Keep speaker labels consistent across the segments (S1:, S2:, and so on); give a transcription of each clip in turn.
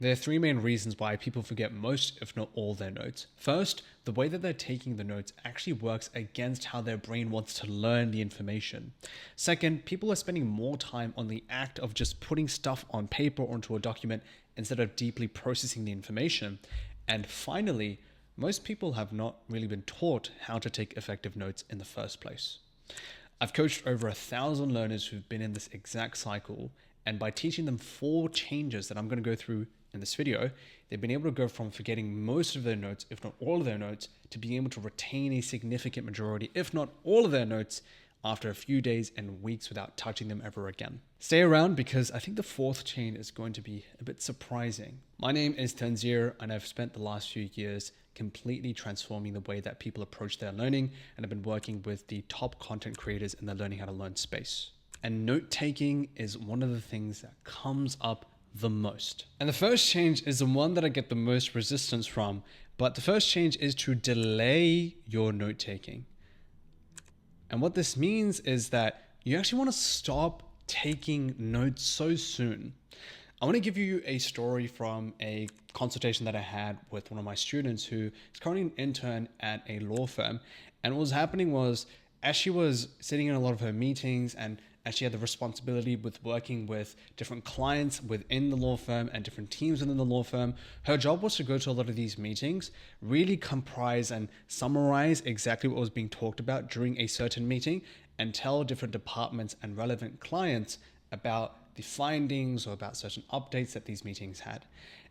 S1: There are three main reasons why people forget most, if not all, their notes. First, the way that they're taking the notes actually works against how their brain wants to learn the information. Second, people are spending more time on the act of just putting stuff on paper or into a document instead of deeply processing the information. And finally, most people have not really been taught how to take effective notes in the first place. I've coached over 1,000 learners who've been in this exact cycle, and by teaching them 4 changes that I'm going to go through in this video, they've been able to go from forgetting most of their notes, if not all of their notes, to being able to retain a significant majority, if not all of their notes, after a few days and weeks without touching them ever again. Stay around because I think the 4th chain is going to be a bit surprising. My name is Tanzir, and I've spent the last few years completely transforming the way that people approach their learning, and I've been working with the top content creators in the learning how to learn space. And note-taking is one of the things that comes up the most. And the first change is the one that I get the most resistance from, but the first change is to delay your note-taking. And what this means is that you actually want to stop taking notes so soon. I want to give you a story from a consultation that I had with one of my students who is currently an intern at a law firm. And what was happening was, as she was sitting in a lot of her meetings and as she had the responsibility with working with different clients within the law firm and different teams within the law firm, her job was to go to a lot of these meetings, really comprise and summarize exactly what was being talked about during a certain meeting, and tell different departments and relevant clients about the findings or about certain updates that these meetings had.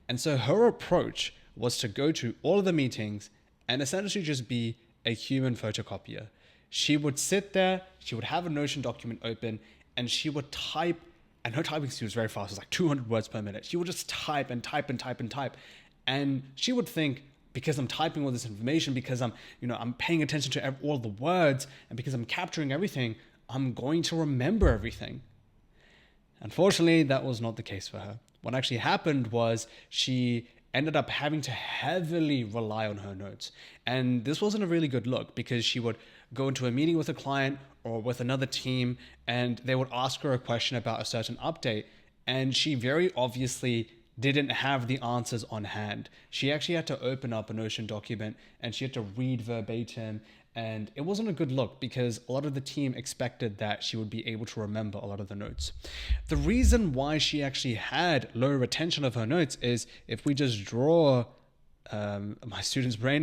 S1: And so her approach was to go to all of the meetings and essentially just be a human photocopier. She would sit there, she would have a Notion document open, and she would type, and her typing speed was very fast, it was like 200 words per minute. She would just type and type and type and type. And she would think, because I'm typing all this information, because I'm paying attention to all the words, and because I'm capturing everything, I'm going to remember everything. Unfortunately, that was not the case for her. What actually happened was she ended up having to heavily rely on her notes. And this wasn't a really good look, because she would go into a meeting with a client or with another team, and they would ask her a question about a certain update, and she very obviously didn't have the answers on hand. She actually had to open up a Notion document and she had to read verbatim, and it wasn't a good look because a lot of the team expected that she would be able to remember a lot of the notes. The reason why she actually had low retention of her notes is, if we just draw my student's brain,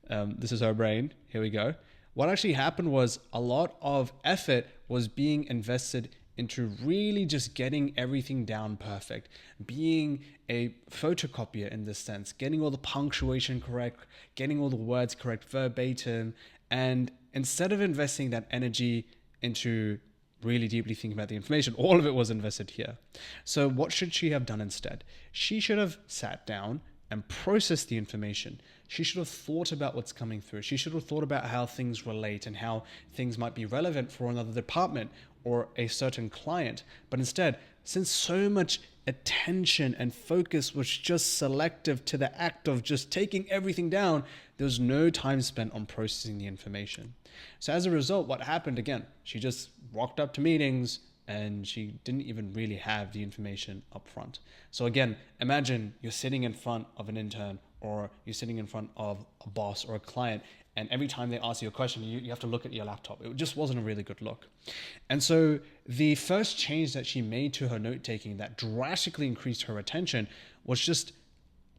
S1: this is her brain, here we go. What actually happened was a lot of effort was being invested into really just getting everything down perfect, being a photocopier in this sense, getting all the punctuation correct, getting all the words correct verbatim. And instead of investing that energy into really deeply thinking about the information, all of it was invested here. So what should she have done instead? She should have sat down and processed the information. She should have thought about what's coming through. She should have thought about how things relate and how things might be relevant for another department or a certain client. But instead, since so much attention and focus was just selective to the act of just taking everything down, there was no time spent on processing the information. So as a result, what happened again? She just walked up to meetings and she didn't even really have the information up front. So again, imagine you're sitting in front of an intern or you're sitting in front of a boss or a client, and every time they ask you a question, you have to look at your laptop. It just wasn't a really good look. And so the first change that she made to her note-taking that drastically increased her attention was just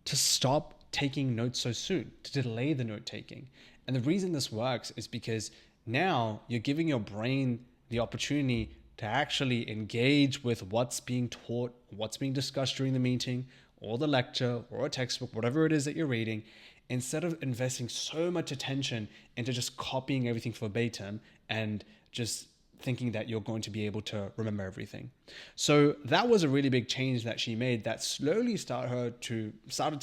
S1: to stop taking notes so soon, to delay the note-taking. And the reason this works is because now you're giving your brain the opportunity to actually engage with what's being taught, what's being discussed during the meeting, or the lecture, or a textbook, whatever it is that you're reading, instead of investing so much attention into just copying everything verbatim and just thinking that you're going to be able to remember everything. So that was a really big change that she made that slowly started to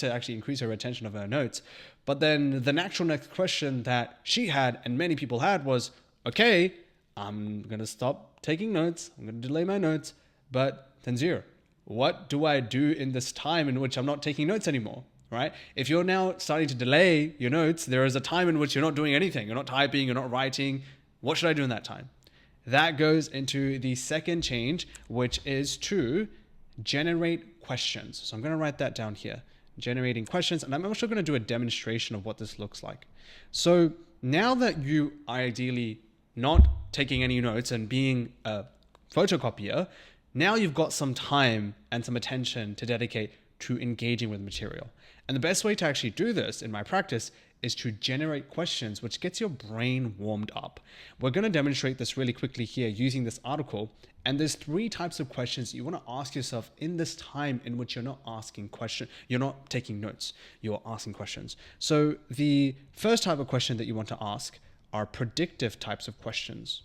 S1: actually increase her retention of her notes. But then the natural next question that she had, and many people had, was, okay, I'm going to stop taking notes. I'm going to delay my notes. But Tanzir, what do I do in this time in which I'm not taking notes anymore? Right? If you're now starting to delay your notes, there is a time in which you're not doing anything. You're not typing, you're not writing. What should I do in that time? That goes into the second change, which is to generate questions. So I'm going to write that down here, generating questions. And I'm also going to do a demonstration of what this looks like. So now that you are ideally not taking any notes and being a photocopier, now you've got some time and some attention to dedicate to engaging with material. And the best way to actually do this in my practice is to generate questions, which gets your brain warmed up. We're going to demonstrate this really quickly here using this article. And there's 3 types of questions you want to ask yourself in this time in which you're not asking questions, you're not taking notes, you're asking questions. So the first type of question that you want to ask are predictive types of questions.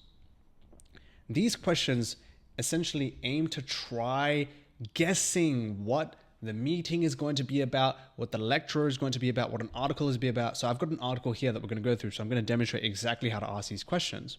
S1: These questions essentially aim to try guessing what the meeting is going to be about, what the lecturer is going to be about, what an article is be about. So I've got an article here that we're going to go through. So I'm going to demonstrate exactly how to ask these questions.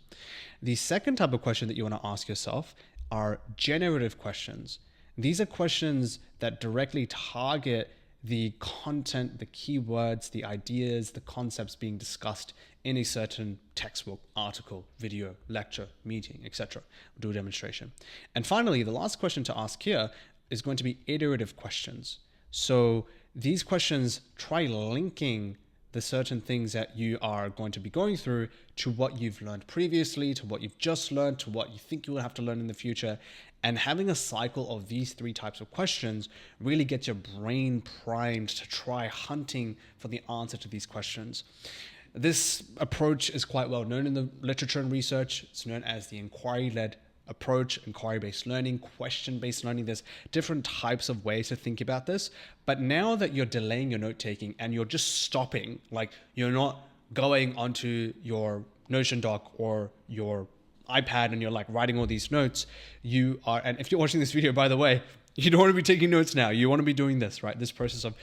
S1: The second type of question that you want to ask yourself are generative questions. These are questions that directly target the content, the keywords, the ideas, the concepts being discussed in a certain textbook, article, video, lecture, meeting, etc. We'll do a demonstration. And finally, the last question to ask here is going to be iterative questions. So these questions try linking the certain things that you are going to be going through to what you've learned previously, to what you've just learned, to what you think you will have to learn in the future. And having a cycle of these 3 types of questions really gets your brain primed to try hunting for the answer to these questions. This approach is quite well known in the literature and research. It's known as the inquiry-led approach, inquiry-based learning, question-based learning. There's different types of ways to think about this. But now that you're delaying your note-taking and you're just stopping, like you're not going onto your Notion doc or your iPad and you're like writing all these notes, you are, and if you're watching this video, by the way, you don't want to be taking notes now. You want to be doing this, right? This process of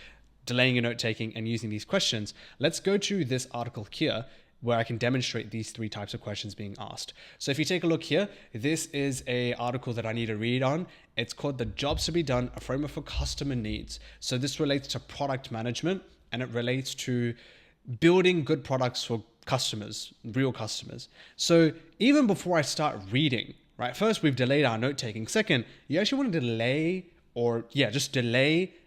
S1: delaying your note-taking and using these questions. Let's go to this article here, where I can demonstrate these 3 types of questions being asked. So if you take a look here, this is an article that I need to read on. It's called The Jobs to be Done, a Framework for Customer Needs. So this relates to product management, and it relates to building good products for customers, real customers. So even before I start reading, right, first we've delayed our note-taking. Second, you actually want to delay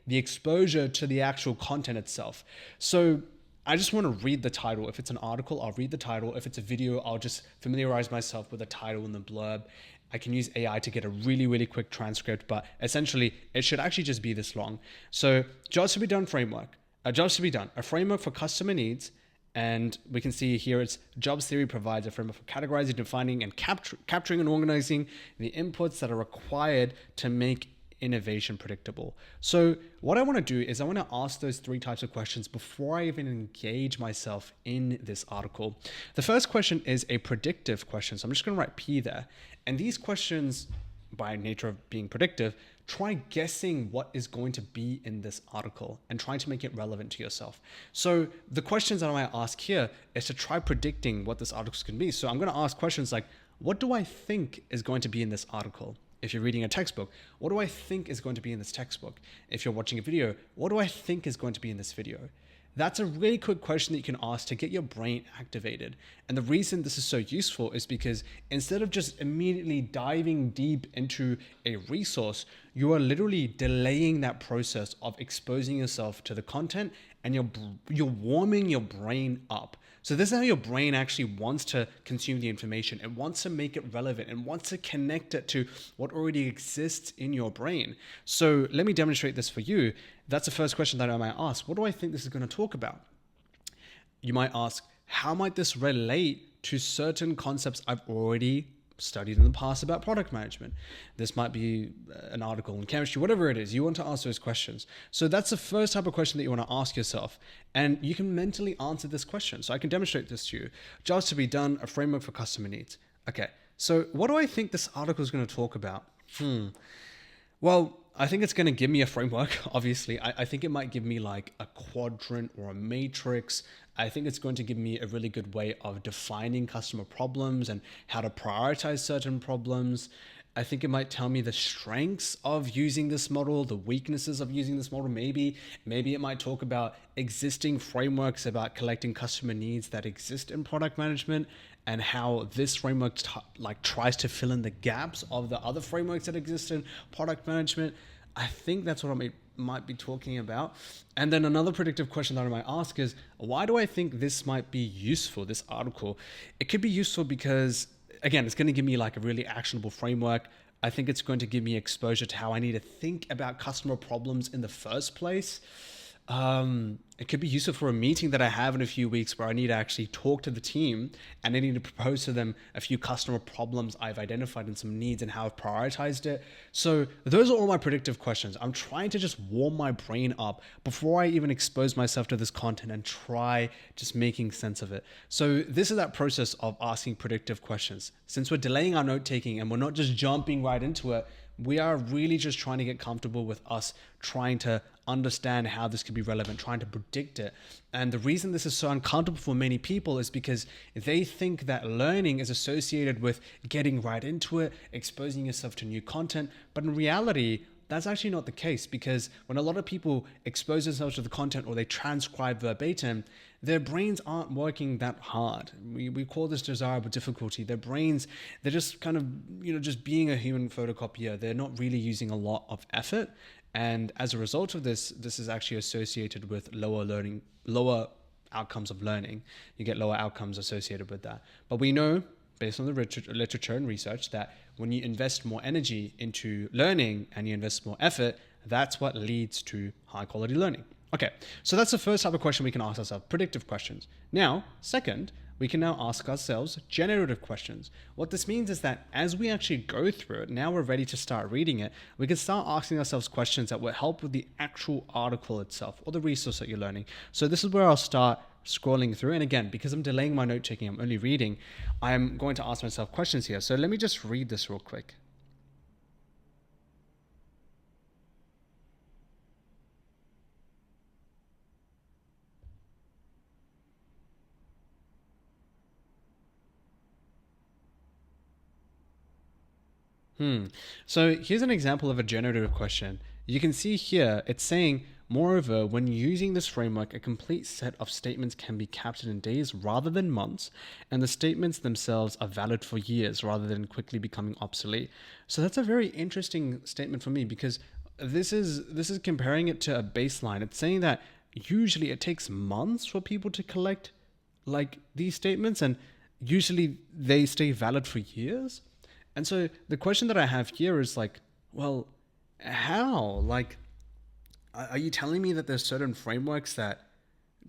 S1: the exposure to the actual content itself. So I just want to read the title. If it's an article, I'll read the title. If it's a video, I'll just familiarize myself with the title and the blurb. I can use AI to get a really, really quick transcript, but essentially it should actually just be this long. So Jobs to be Done framework, Jobs to be Done, a framework for customer needs. And we can see here it's jobs theory provides a framework for categorizing, defining, and capturing and organizing the inputs that are required to make innovation predictable. So what I want to do is I want to ask those 3 types of questions before I even engage myself in this article. The first question is a predictive question. So I'm just going to write P there. And these questions, by nature of being predictive, try guessing what is going to be in this article and trying to make it relevant to yourself. So the questions that I might ask here is to try predicting what this article is going to be. So I'm going to ask questions like, what do I think is going to be in this article? If you're reading a textbook, what do I think is going to be in this textbook? If you're watching a video, what do I think is going to be in this video? That's a really quick question that you can ask to get your brain activated. And the reason this is so useful is because instead of just immediately diving deep into a resource, you are literally delaying that process of exposing yourself to the content, and you're warming your brain up. So this is how your brain actually wants to consume the information. It wants to make it relevant and wants to connect it to what already exists in your brain. So let me demonstrate this for you. That's the first question that I might ask. What do I think this is going to talk about? You might ask, how might this relate to certain concepts I've already studied in the past about product management? This might be an article in chemistry, whatever it is. You want to ask those questions. So that's the first type of question that you want to ask yourself. And you can mentally answer this question. So I can demonstrate this to you. Jobs to be Done, a framework for customer needs. Okay, so what do I think this article is going to talk about? Well, I think it's going to give me a framework, obviously. I think it might give me like a quadrant or a matrix. I think it's going to give me a really good way of defining customer problems and how to prioritize certain problems. I think it might tell me the strengths of using this model, the weaknesses of using this model. Maybe it might talk about existing frameworks about collecting customer needs that exist in product management and how this framework tries to fill in the gaps of the other frameworks that exist in product management. I think that's what might be talking about. And then another predictive question that I might ask is, why do I think this might be useful, this article? It could be useful because, again, it's going to give me like a really actionable framework. I think it's going to give me exposure to how I need to think about customer problems in the first place. It could be useful for a meeting that I have in a few weeks where I need to actually talk to the team and I need to propose to them a few customer problems I've identified and some needs and how I've prioritized it. So those are all my predictive questions. I'm trying to just warm my brain up before I even expose myself to this content and try just making sense of it. So this is that process of asking predictive questions. Since we're delaying our note taking and we're not just jumping right into it, we are really just trying to get comfortable with us trying to understand how this could be relevant, trying to predict it. And the reason this is so uncomfortable for many people is because they think that learning is associated with getting right into it, exposing yourself to new content. But in reality, that's actually not the case, because when a lot of people expose themselves to the content or they transcribe verbatim, their brains aren't working that hard. We call this desirable difficulty. Their brains, they're just kind of, just being a human photocopier. They're not really using a lot of effort. And as a result of this is actually associated with lower outcomes of learning. You get lower outcomes associated with that. But we know, based on the literature and research, that when you invest more energy into learning and you invest more effort, that's what leads to high quality learning. Okay, so that's the first type of question we can ask ourselves, predictive questions. Now, second, we can now ask ourselves generative questions. What this means is that as we actually go through it, now we're ready to start reading it, we can start asking ourselves questions that will help with the actual article itself or the resource that you're learning. So this is where I'll start scrolling through. And again, because I'm delaying my note taking, I'm only reading, I'm going to ask myself questions here. So let me just read this real quick. So here's an example of a generative question. You can see here, it's saying, moreover, when using this framework, a complete set of statements can be captured in days rather than months, and the statements themselves are valid for years rather than quickly becoming obsolete. So that's a very interesting statement for me, because this is comparing it to a baseline. It's saying that usually it takes months for people to collect like these statements, and usually they stay valid for years. And so the question that I have here is like, well, how? Like, are you telling me that there's certain frameworks that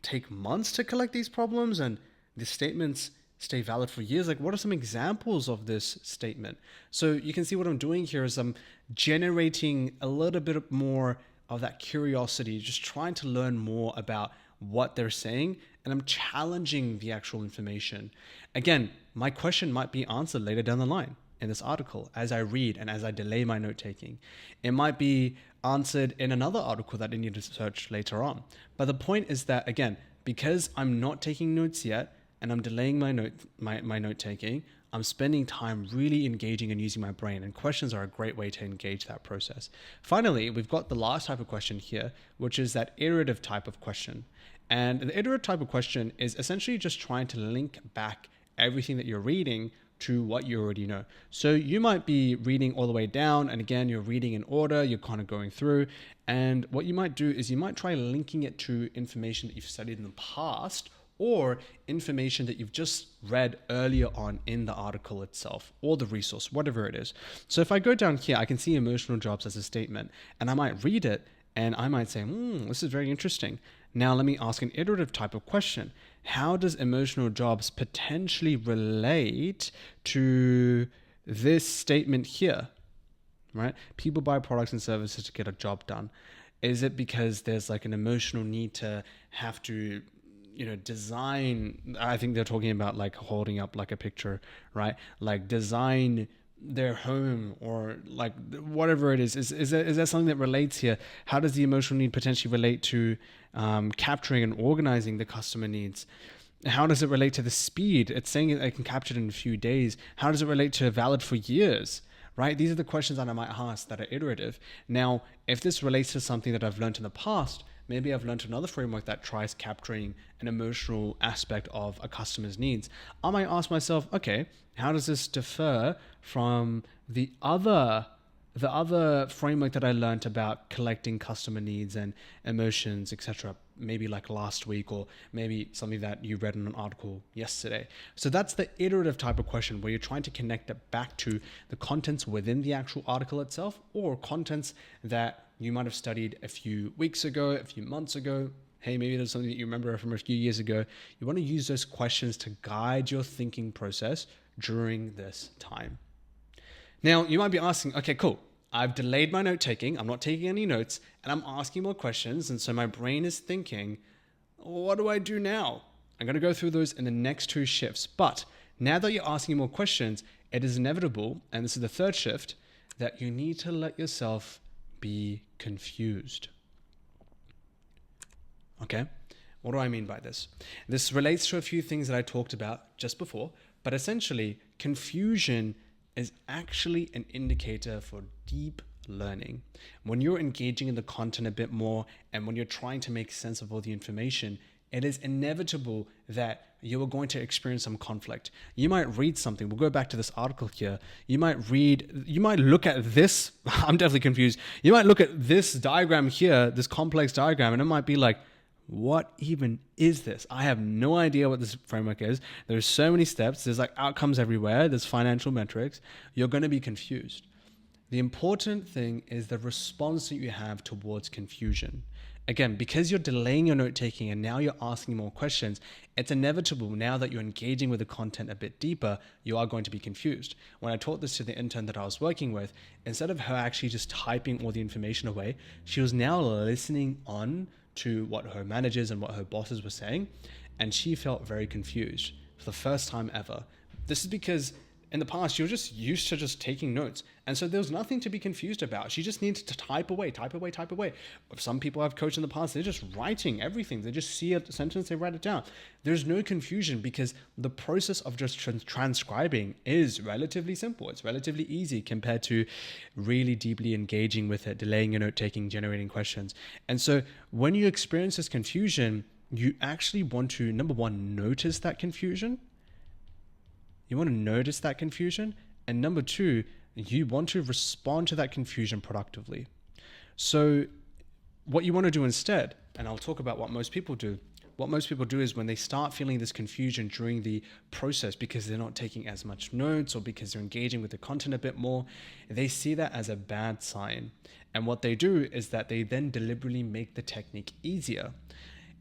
S1: take months to collect these problems and the statements stay valid for years? Like, what are some examples of this statement? So you can see what I'm doing here is I'm generating a little bit more of that curiosity, just trying to learn more about what they're saying, and I'm challenging the actual information. Again, my question might be answered later down the line in this article as I read and as I delay my note taking. It might be answered in another article that I need to search later on. But the point is that, again, because I'm not taking notes yet and I'm delaying my note taking, I'm spending time really engaging and using my brain, and questions are a great way to engage that process. Finally, we've got the last type of question here, which is that iterative type of question. And the iterative type of question is essentially just trying to link back everything that you're reading to what you already know. So you might be reading all the way down, and again, you're reading in order, you're kind of going through, and what you might do is you might try linking it to information that you've studied in the past or information that you've just read earlier on in the article itself or the resource, whatever it is. So if I go down here, I can see emotional jobs as a statement, and I might read it and I might say, this is very interesting. Now let me ask an iterative type of question. How does emotional jobs potentially relate to this statement here, right? People buy products and services to get a job done. Is it because there's like an emotional need to have to, design? I think they're talking about like holding up like a picture, right? Like design their home or like whatever it is. Is there something that relates here? How does the emotional need potentially relate to capturing and organizing the customer needs? How does it relate to the speed? It's saying that I can capture it in a few days. How does it relate to valid for years? Right? These are the questions that I might ask that are iterative. Now, if this relates to something that I've learned in the past, maybe I've learned another framework that tries capturing an emotional aspect of a customer's needs. I might ask myself, okay, how does this differ from the other The other framework that I learned about collecting customer needs and emotions, etc., maybe like last week, or maybe something that you read in an article yesterday. So that's the iterative type of question where you're trying to connect it back to the contents within the actual article itself, or contents that you might have studied a few weeks ago, a few months ago. Hey, maybe there's something that you remember from a few years ago. You want to use those questions to guide your thinking process during this time. Now, you might be asking, okay, cool. I've delayed my note taking. I'm not taking any notes, and I'm asking more questions. And so my brain is thinking, what do I do now? I'm going to go through those in the next 2 shifts. But now that you're asking more questions, it is inevitable, and this is the 3rd shift, that you need to let yourself be confused. Okay? What do I mean by this? This relates to a few things that I talked about just before, but essentially, confusion is actually an indicator for deep learning. When you're engaging in the content a bit more and when you're trying to make sense of all the information, it is inevitable that you are going to experience some conflict. You might read something. We'll go back to this article here. You might look at this. I'm definitely confused. You might look at this diagram here, this complex diagram, and it might be like, what even is this? I have no idea what this framework is. There's so many steps. There's like outcomes everywhere. There's financial metrics. You're going to be confused. The important thing is the response that you have towards confusion. Again, because you're delaying your note taking and now you're asking more questions, it's inevitable now that you're engaging with the content a bit deeper, you are going to be confused. When I taught this to the intern that I was working with, instead of her actually just typing all the information away, she was now listening on to what her managers and what her bosses were saying, and she felt very confused for the first time ever. This is because in the past, you were just used to just taking notes, and so there was nothing to be confused about. She just needed to type away. Some people I've coached in the past, they're just writing everything. They just see a sentence, they write it down. There's no confusion because the process of just transcribing is relatively simple. It's relatively easy compared to really deeply engaging with it, delaying your note taking, generating questions. And so when you experience this confusion, you actually want to, number one, notice that confusion. You want to notice that confusion. And number 2, you want to respond to that confusion productively. So what you want to do instead, and I'll talk about what most people do. What most people do is when they start feeling this confusion during the process because they're not taking as much notes or because they're engaging with the content a bit more, they see that as a bad sign. And what they do is that they then deliberately make the technique easier.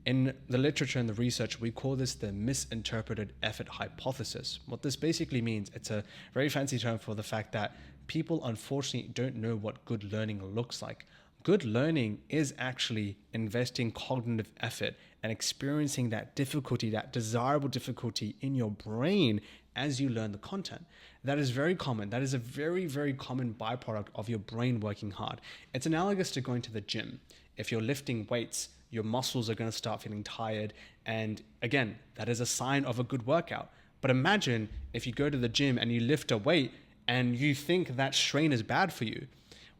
S1: In the literature and the research, we call this the misinterpreted effort hypothesis. What this basically means, it's a very fancy term for the fact that people unfortunately don't know what good learning looks like. Good learning is actually investing cognitive effort and experiencing that difficulty, that desirable difficulty in your brain as you learn the content. That is very common. That is a very, very common byproduct of your brain working hard. It's analogous to going to the gym. If you're lifting weights, your muscles are going to start feeling tired. And again, that is a sign of a good workout. But imagine if you go to the gym and you lift a weight and you think that strain is bad for you.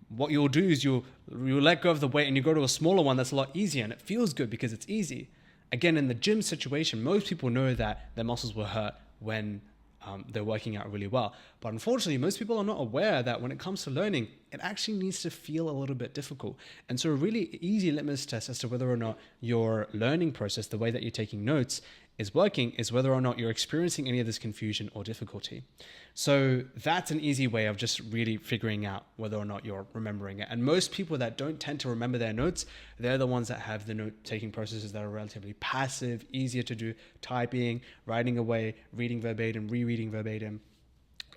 S1: What you'll do is you'll let go of the weight and you go to a smaller one that's a lot easier and it feels good because it's easy. Again, in the gym situation, most people know that their muscles will hurt when they're working out really well. But unfortunately, most people are not aware that when it comes to learning, it actually needs to feel a little bit difficult. And so a really easy litmus test as to whether or not your learning process, the way that you're taking notes, is working is whether or not you're experiencing any of this confusion or difficulty. So that's an easy way of just really figuring out whether or not you're remembering it. And most people that don't tend to remember their notes, they're the ones that have the note-taking processes that are relatively passive, easier to do, typing, writing away, reading verbatim, rereading verbatim,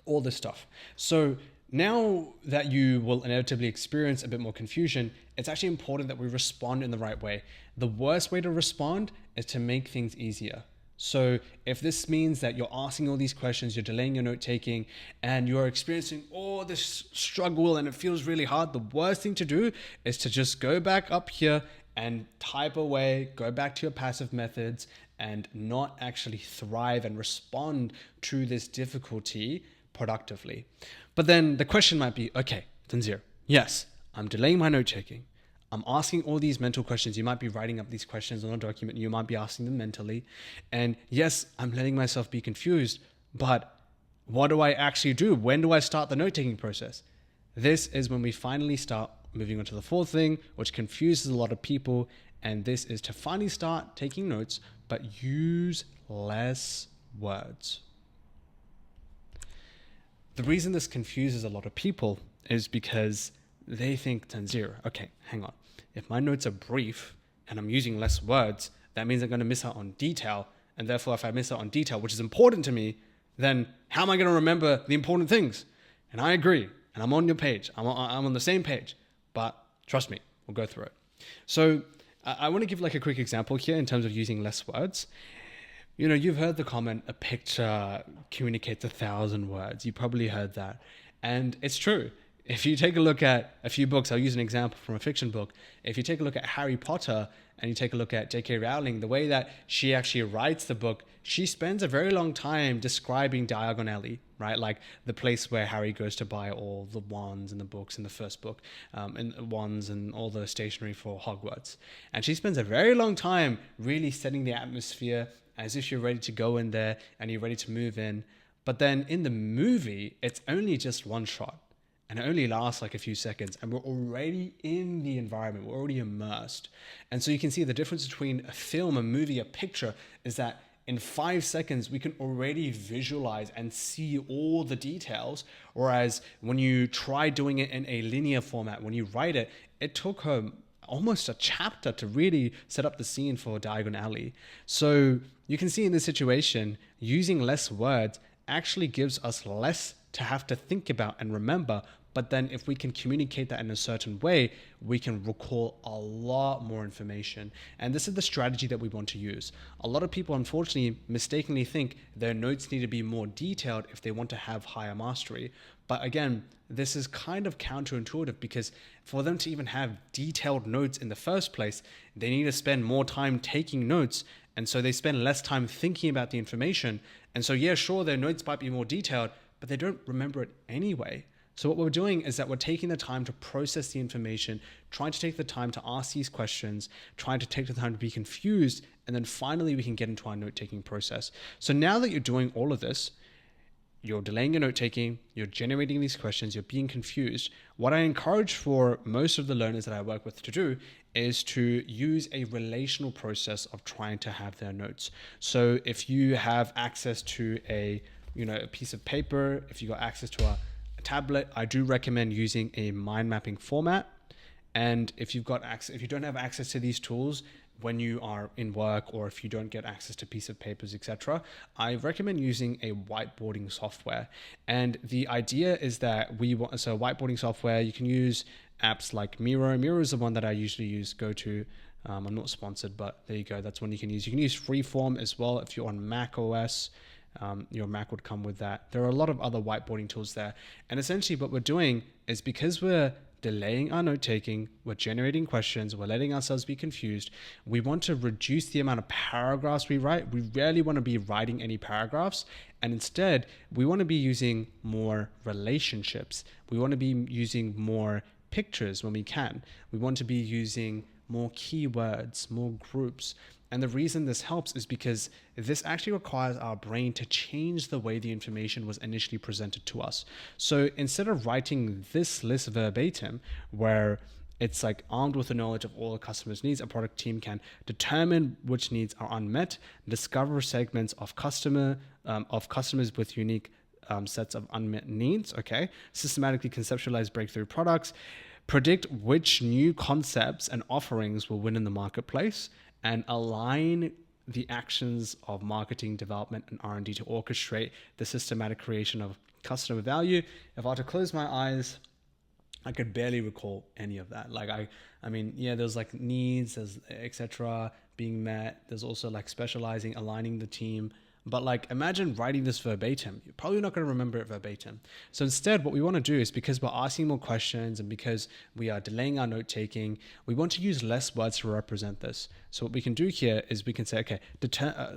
S1: all this stuff. So now that you will inevitably experience a bit more confusion, it's actually important that we respond in the right way. The worst way to respond is to make things easier. So if this means that you're asking all these questions, you're delaying your note taking, and you're experiencing all this struggle and it feels really hard, the worst thing to do is to just go back up here and type away, go back to your passive methods and not actually thrive and respond to this difficulty productively. But then the question might be, okay, Tanzir, yes, I'm delaying my note taking. I'm asking all these mental questions. You might be writing up these questions on a document. You might be asking them mentally. And yes, I'm letting myself be confused, but what do I actually do? When do I start the note-taking process? This is when we finally start moving on to the fourth thing, which confuses a lot of people. And this is to finally start taking notes, but use less words. The reason this confuses a lot of people is because they think Tanzir, okay, hang on. If my notes are brief and I'm using less words, that means I'm going to miss out on detail. And therefore, if I miss out on detail, which is important to me, then how am I going to remember the important things? And I agree. And I'm on your page. I'm on the same page. But trust me, we'll go through it. So I want to give like a quick example here in terms of using less words. You know, you've heard the comment, a picture communicates 1,000 words. You probably heard that. And it's true. If you take a look at a few books, I'll use an example from a fiction book. If you take a look at Harry Potter and you take a look at J.K. Rowling, the way that she actually writes the book, she spends a very long time describing Diagon Alley, right? Like the place where Harry goes to buy all the wands in the books in the first book, and wands and all the stationery for Hogwarts. And she spends a very long time really setting the atmosphere as if you're ready to go in there and you're ready to move in. But then in the movie, it's only just one shot. And it only lasts like a few seconds. And we're already in the environment. We're already immersed. And so you can see the difference between a film, a movie, a picture is that in 5 seconds, we can already visualize and see all the details. Whereas when you try doing it in a linear format, when you write it, it took her almost a chapter to really set up the scene for Diagon Alley. So you can see in this situation, using less words actually gives us less to have to think about and remember. But then if we can communicate that in a certain way, we can recall a lot more information. And this is the strategy that we want to use. A lot of people, unfortunately, mistakenly think their notes need to be more detailed if they want to have higher mastery. But again, this is kind of counterintuitive because for them to even have detailed notes in the first place, they need to spend more time taking notes. And so they spend less time thinking about the information. And so, yeah, sure, their notes might be more detailed, but they don't remember it anyway. So what we're doing is that we're taking the time to process the information, trying to take the time to ask these questions, trying to take the time to be confused, and then finally we can get into our note-taking process. So now that you're doing all of this, you're delaying your note-taking, you're generating these questions, you're being confused. What I encourage for most of the learners that I work with to do is to use a relational process of trying to have their notes. So if you have access to a piece of paper, if you got access to a tablet, I do recommend using a mind mapping format. And if you don't have access to these tools when you are in work, or if you don't get access to piece of papers, etc., I recommend using a whiteboarding software. And the idea is that whiteboarding software, you can use apps like Miro. Miro is the one that I usually use, go to. I'm not sponsored, but there you go. That's one you can use. You can use Freeform as well if you're on Mac OS. Your Mac would come with that. There are a lot of other whiteboarding tools there. And essentially what we're doing is, because we're delaying our note-taking, we're generating questions, we're letting ourselves be confused, we want to reduce the amount of paragraphs we write. We rarely want to be writing any paragraphs. And instead, we want to be using more relationships. We want to be using more pictures when we can. We want to be using more keywords, more groups. And the reason this helps is because this actually requires our brain to change the way the information was initially presented to us. So instead of writing this list verbatim, where it's like armed with the knowledge of all the customer's needs, a product team can determine which needs are unmet, discover segments of customers with unique sets of unmet needs, systematically conceptualize breakthrough products, predict which new concepts and offerings will win in the marketplace, and align the actions of marketing, development, and R&D to orchestrate the systematic creation of customer value. If I were to close my eyes, I could barely recall any of that. There's like needs, there's etc. being met. There's also like specializing, aligning the team. But like, imagine writing this verbatim. You're probably not going to remember it verbatim. So instead, what we want to do is, because we're asking more questions and because we are delaying our note taking, we want to use less words to represent this. So what we can do here is we can say,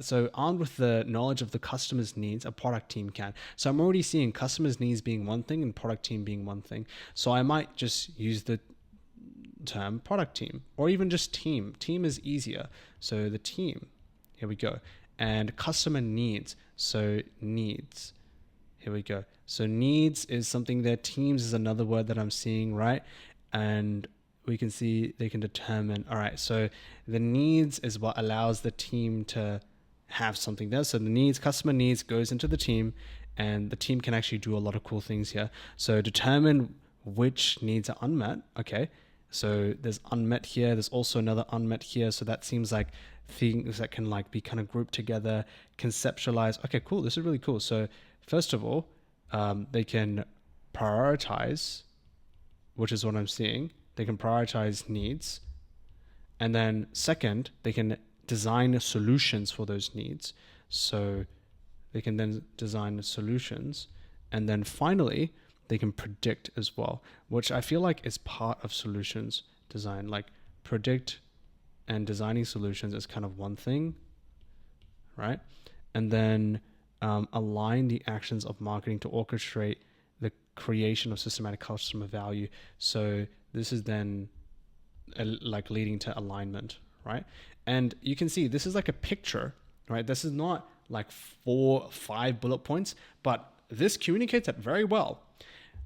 S1: so armed with the knowledge of the customer's needs, a product team can. So I'm already seeing customers' needs being one thing and product team being one thing. So I might just use the term product team, or even just team. Team is easier. So the team, here we go. And customer needs, so needs. Here we go. So needs is something there. Teams is another word that I'm seeing, right? And we can see they can determine, all right, so the needs is what allows the team to have something there. So the needs, customer needs goes into the team, and the team can actually do a lot of cool things here. So determine which needs are unmet. Okay. So there's unmet here. There's also another unmet here. So that seems like things that can like be kind of grouped together, conceptualize. Okay, cool. This is really cool. So first of all, they can prioritize, which is what I'm seeing. They can prioritize needs. And then second, they can design solutions for those needs. So they can then design solutions. And then finally, they can predict as well, which I feel like is part of solutions design. Like predict and designing solutions is kind of one thing, right? And then align the actions of marketing to orchestrate the creation of systematic customer value. So this is then like leading to alignment, right? And you can see this is like a picture, right? This is not like 4 or 5 bullet points, but this communicates it very well.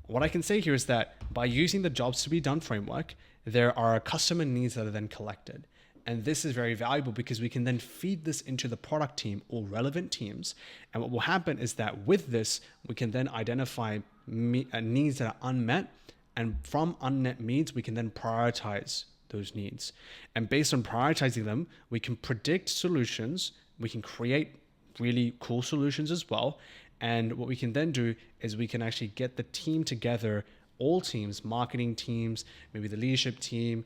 S1: What I can say here is that by using the jobs to be done framework, there are customer needs that are then collected. And this is very valuable because we can then feed this into the product team or relevant teams. And what will happen is that with this, we can then identify needs that are unmet. And from unmet needs, we can then prioritize those needs. And based on prioritizing them, we can predict solutions. We can create really cool solutions as well. And what we can then do is we can actually get the team together, all teams, marketing teams, maybe the leadership team,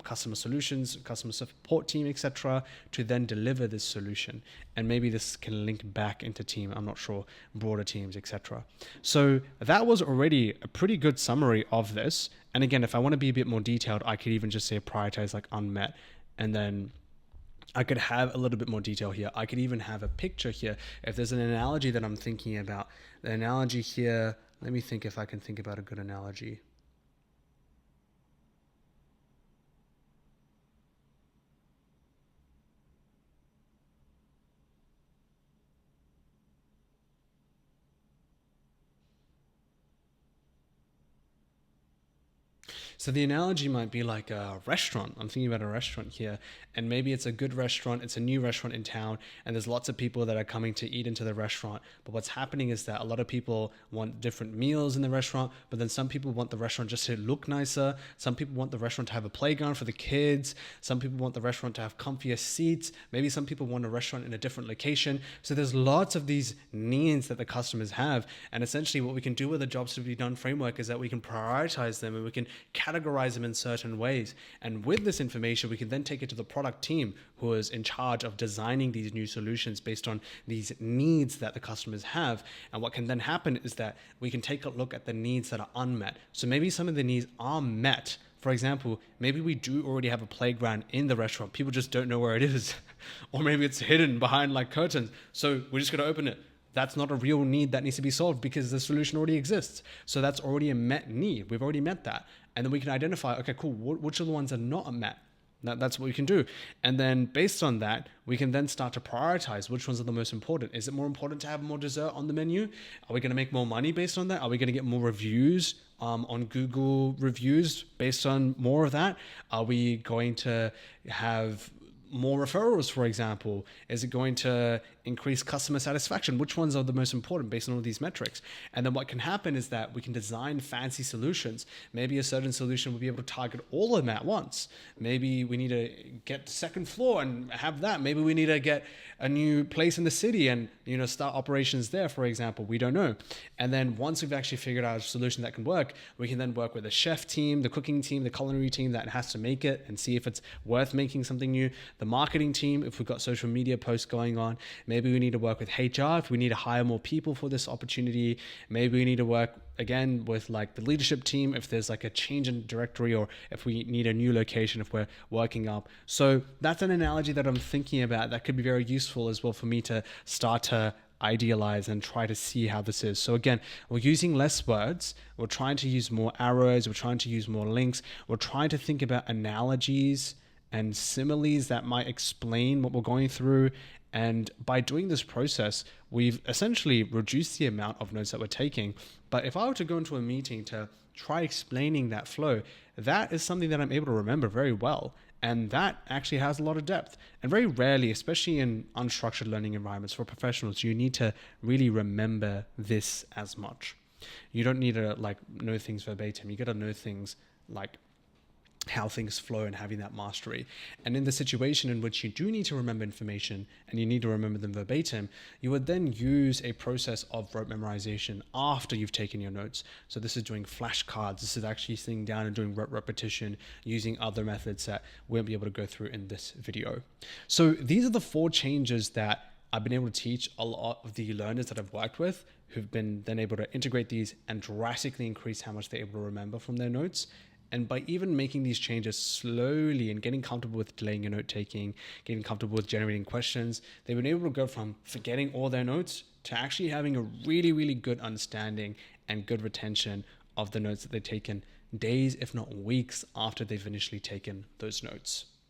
S1: customer solutions, customer support team, etc., to then deliver this solution. And maybe this can link back into team, I'm not sure, broader teams, etc. So that was already a pretty good summary of this. And again, if I want to be a bit more detailed, I could even just say prioritize like unmet, and then I could have a little bit more detail here. I could even have a picture here. If there's an analogy that I'm thinking about, the analogy here, let me think if I can think about a good analogy. So the analogy might be like a restaurant. I'm thinking about a restaurant here, and maybe it's a good restaurant. It's a new restaurant in town, and there's lots of people that are coming to eat into the restaurant. But what's happening is that a lot of people want different meals in the restaurant, but then some people want the restaurant just to look nicer. Some people want the restaurant to have a playground for the kids. Some people want the restaurant to have comfier seats. Maybe some people want a restaurant in a different location. So there's lots of these needs that the customers have. And essentially what we can do with the jobs to be done framework is that we can prioritize them, and we can categorize them in certain ways. And with this information, we can then take it to the product team who is in charge of designing these new solutions based on these needs that the customers have. And what can then happen is that we can take a look at the needs that are unmet. So maybe some of the needs are met. For example, maybe we do already have a playground in the restaurant. People just don't know where it is. Or maybe it's hidden behind like curtains. So we're just going to open it. That's not a real need that needs to be solved because the solution already exists. So that's already a met need. We've already met that. And then we can identify, okay, cool, which are the ones that are not met? That's what we can do. And then based on that, we can then start to prioritize which ones are the most important. Is it more important to have more dessert on the menu? Are we going to make more money based on that? Are we going to get more reviews on Google reviews based on more of that? Are we going to have more referrals, for example? Is it going to increase customer satisfaction? Which ones are the most important based on all these metrics? And then what can happen is that we can design fancy solutions. Maybe a certain solution will be able to target all of them at once. Maybe we need to get second floor and have that. Maybe we need to get a new place in the city and start operations there, for example. We don't know. And then once we've actually figured out a solution that can work, we can then work with the chef team, the cooking team, the culinary team that has to make it and see if it's worth making something new. The marketing team, if we've got social media posts going on. Maybe we need to work with HR if we need to hire more people for this opportunity. Maybe we need to work again with like the leadership team if there's like a change in directory, or if we need a new location if we're working up. So that's an analogy that I'm thinking about that could be very useful as well for me to start to idealize and try to see how this is. So again, we're using less words. We're trying to use more arrows. We're trying to use more links. We're trying to think about analogies and similes that might explain what we're going through. And by doing this process, we've essentially reduced the amount of notes that we're taking. But if I were to go into a meeting to try explaining that flow, that is something that I'm able to remember very well. And that actually has a lot of depth. And very rarely, especially in unstructured learning environments for professionals, you need to really remember this as much. You don't need to know things verbatim. You got to know things like how things flow and having that mastery. And in the situation in which you do need to remember information and you need to remember them verbatim, you would then use a process of rote memorization after you've taken your notes. So this is doing flashcards. This is actually sitting down and doing rote repetition using other methods that we won't be able to go through in this video. So these are the 4 changes that I've been able to teach a lot of the learners that I've worked with who've been then able to integrate these and drastically increase how much they're able to remember from their notes. And by even making these changes slowly and getting comfortable with delaying your note taking, getting comfortable with generating questions, they've been able to go from forgetting all their notes to actually having a really, really good understanding and good retention of the notes that they've taken days, if not weeks, after they've initially taken those notes.